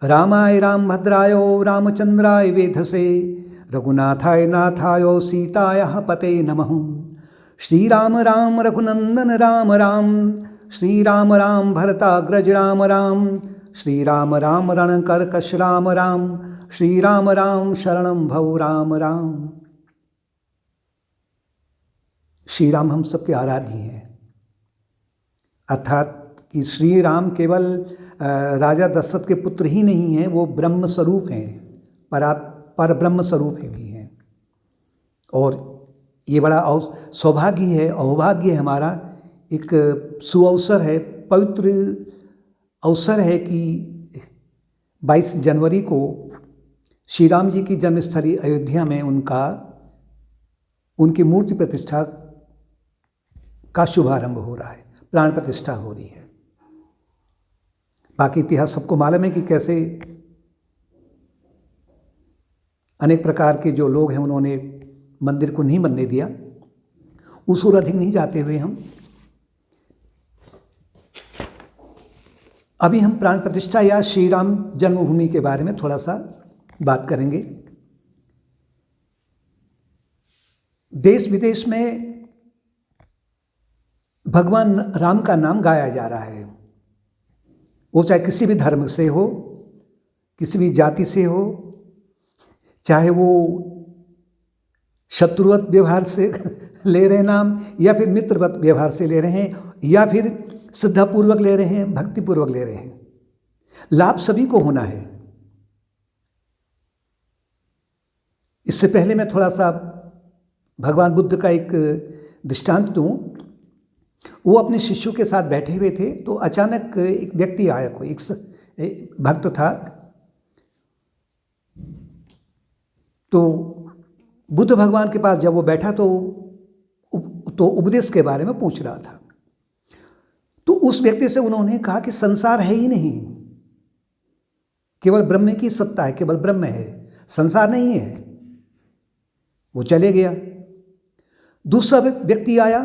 रामाय रामभद्राय रामचंद्राय वेधसे रघुनाथाय नाथाय सीताय पते नमः। श्री राम राम रघुनंदन राम राम, श्री राम राम भरताग्रज राम राम, श्री राम राम रणकर्कश राम राम, श्री राम राम शरणं भव राम राम। श्री राम हम सबके आराध्य हैं, अर्थात कि श्री राम केवल राजा दशरथ के पुत्र ही नहीं हैं, वो ब्रह्म स्वरूप हैं, पर ब्रह्म स्वरूप भी हैं। और ये बड़ा सौभाग्य है, अहोभाग्य है हमारा, एक सुअवसर है, पवित्र अवसर है कि 22 जनवरी को श्री राम जी की जन्मस्थली अयोध्या में उनकी मूर्ति प्रतिष्ठा का शुभारंभ हो रहा है, प्राण प्रतिष्ठा हो रही है। बाकी इतिहास सबको मालूम है कि कैसे अनेक प्रकार के जो लोग हैं उन्होंने मंदिर को नहीं बनने दिया। उस ओर अधिक नहीं जाते हुए अभी हम प्राण प्रतिष्ठा या श्री राम जन्मभूमि के बारे में थोड़ा सा बात करेंगे। देश विदेश में भगवान राम का नाम गाया जा रहा है, वो चाहे किसी भी धर्म से हो, किसी भी जाति से हो, चाहे वो शत्रुवत व्यवहार से ले रहे नाम या फिर मित्रवत व्यवहार से ले रहे हैं या फिर श्रद्धापूर्वक ले रहे हैं, भक्तिपूर्वक ले रहे हैं, लाभ सभी को होना है। इससे पहले मैं थोड़ा सा भगवान बुद्ध का एक दृष्टांत दूं। वो अपने शिष्यों के साथ बैठे हुए थे तो अचानक एक व्यक्ति आया, कोई एक भक्त था। तो बुद्ध भगवान के पास जब वो बैठा तो उपदेश के बारे में पूछ रहा था। तो उस व्यक्ति से उन्होंने कहा कि संसार है ही नहीं, केवल ब्रह्म की सत्ता है, केवल ब्रह्म है, संसार नहीं है। वो चले गया। दूसरा व्यक्ति आया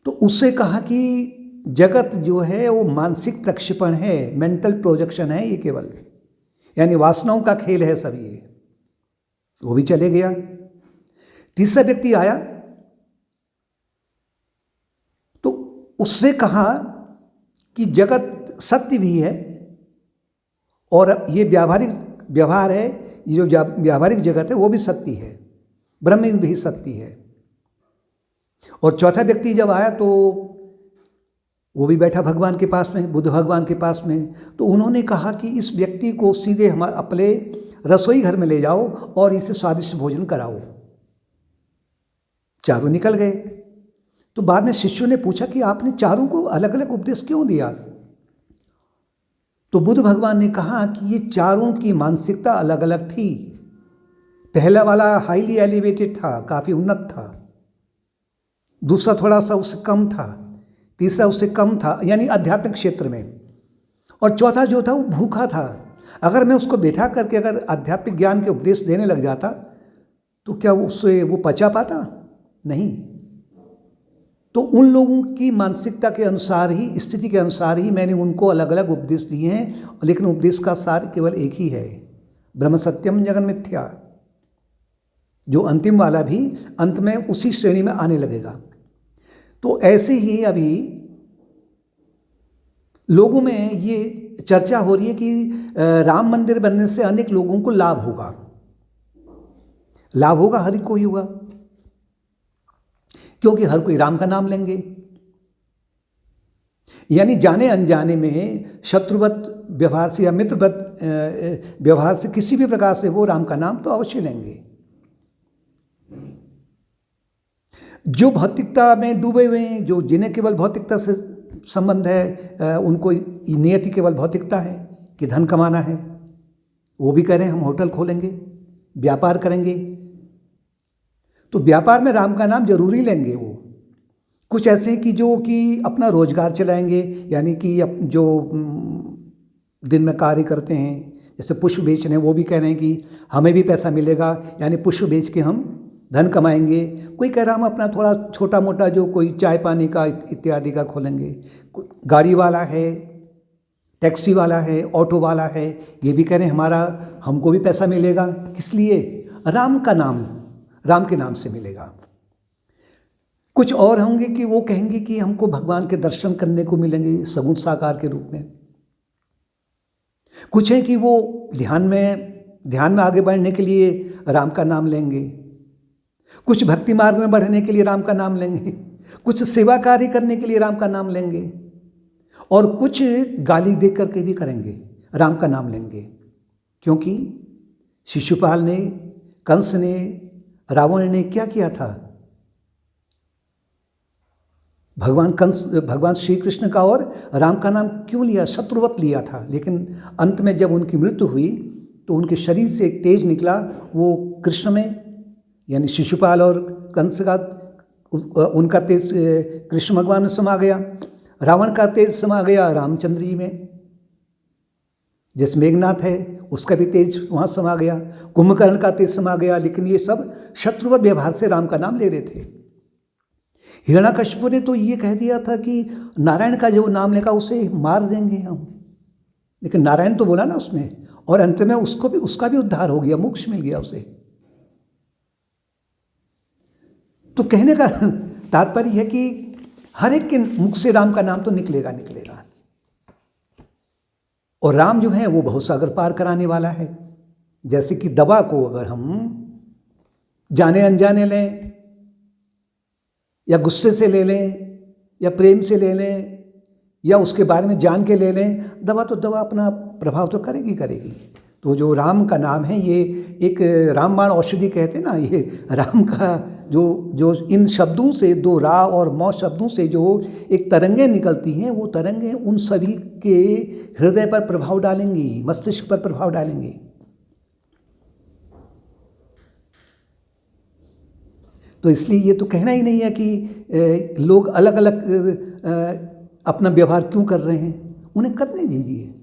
तो उससे कहा कि जगत जो है वो मानसिक प्रक्षेपण है, मेंटल प्रोजेक्शन है, ये केवल यानी वासनाओं का खेल है सब ये। वो भी चले गया। तीसरा व्यक्ति आया तो उससे कहा कि जगत सत्य भी है और ये व्यवहार है, ये जो व्यावहारिक जगत है वो भी सत्य है, ब्रह्म भी सत्य है। और चौथा व्यक्ति जब आया तो वो भी बैठा भगवान के पास में, बुद्ध भगवान के पास में। तो उन्होंने कहा कि इस व्यक्ति को सीधे हमारे अपने रसोई घर में ले जाओ और इसे स्वादिष्ट भोजन कराओ। चारों निकल गए। तो बाद में शिष्यों ने पूछा कि आपने चारों को अलग अलग उपदेश क्यों दिया? तो बुद्ध भगवान ने कहा कि ये चारों की मानसिकता अलग अलग थी। पहला वाला हाईली एलिवेटेड था, काफ़ी उन्नत था। दूसरा थोड़ा सा उससे कम था, तीसरा उससे कम था, यानी आध्यात्मिक क्षेत्र में। और चौथा जो था वो भूखा था। अगर मैं उसको बैठा करके अगर आध्यात्मिक ज्ञान के उपदेश देने लग जाता तो क्या उससे वो पचा पाता? नहीं। तो उन लोगों की मानसिकता के अनुसार ही, स्थिति के अनुसार ही मैंने उनको अलग अलग उपदेश दिए हैं। लेकिन उपदेश का सार केवल एक ही है, ब्रह्म सत्यम जगन मिथ्या। जो अंतिम वाला भी अंत में उसी श्रेणी में आने लगेगा। तो ऐसे ही अभी लोगों में ये चर्चा हो रही है कि राम मंदिर बनने से अनेक लोगों को लाभ होगा। लाभ होगा, हर कोई होगा, क्योंकि हर कोई राम का नाम लेंगे। यानी जाने अनजाने में शत्रुवत व्यवहार से या मित्रवत व्यवहार से किसी भी प्रकार से वो राम का नाम तो अवश्य लेंगे। जो भौतिकता में डूबे हुए हैं, जो जिन्हें केवल भौतिकता से संबंध है, उनको नियति केवल भौतिकता है कि धन कमाना है, वो भी कह रहे हैं हम होटल खोलेंगे, व्यापार करेंगे। तो व्यापार में राम का नाम जरूरी लेंगे। वो कुछ ऐसे कि जो कि अपना रोजगार चलाएंगे, यानी कि जो दिन में कार्य करते हैं, जैसे पुष्प बेच रहे हैं, वो भी कह रहे हैं कि हमें भी पैसा मिलेगा, यानी पुष्प बेच के हम धन कमाएंगे। कोई कह रहा हम अपना थोड़ा छोटा मोटा जो कोई चाय पानी का इत्यादि का खोलेंगे। गाड़ी वाला है, टैक्सी वाला है, ऑटो वाला है, ये भी कह रहे हैं हमको भी पैसा मिलेगा। किस लिए? राम के नाम से मिलेगा। कुछ और होंगे कि वो कहेंगे कि हमको भगवान के दर्शन करने को मिलेंगे सगुण साकार के रूप में। कुछ है कि वो ध्यान में आगे बढ़ने के लिए राम का नाम लेंगे, कुछ भक्ति मार्ग में बढ़ने के लिए राम का नाम लेंगे, कुछ सेवा कार्य करने के लिए राम का नाम लेंगे, और कुछ गाली दे करके भी करेंगे, राम का नाम लेंगे। क्योंकि शिशुपाल ने, कंस ने, रावण ने क्या किया था? भगवान श्री कृष्ण का और राम का नाम क्यों लिया? शत्रुवत लिया था। लेकिन अंत में जब उनकी मृत्यु हुई तो उनके शरीर से एक तेज निकला, वो कृष्ण में, यानी शिशुपाल और कंस का, उनका तेज कृष्ण भगवान में समा गया। रावण का तेज समा गया रामचंद्र जी में। जैसे मेघनाथ है, उसका भी तेज वहाँ समा गया। कुंभकर्ण का तेज समा गया। लेकिन ये सब शत्रुवत व्यवहार से राम का नाम ले रहे थे। हिरण्याकश्यप ने तो ये कह दिया था कि नारायण का जो नाम लेगा उसे मार देंगे हम। लेकिन नारायण तो बोला ना उसने, और अंत में उसका भी उद्धार हो गया, मोक्ष मिल गया उसे। तो कहने का तात्पर्य है कि हर एक के मुख से राम का नाम तो निकलेगा। और राम जो है वो भवसागर पार कराने वाला है। जैसे कि दवा को अगर हम जाने अनजाने लें, या गुस्से से ले लें, या प्रेम से ले लें, या उसके बारे में जान के ले लें, दवा अपना प्रभाव तो करेगी। तो जो राम का नाम है, ये एक रामबाण औषधि कहते हैं ना, ये राम का जो इन शब्दों से, दो रा और मौ शब्दों से जो एक तरंगें निकलती हैं, वो तरंगें उन सभी के हृदय पर प्रभाव डालेंगी, मस्तिष्क पर प्रभाव डालेंगी। तो इसलिए ये तो कहना ही नहीं है कि लोग अलग अलग अपना व्यवहार क्यों कर रहे हैं, उन्हें करने दीजिए।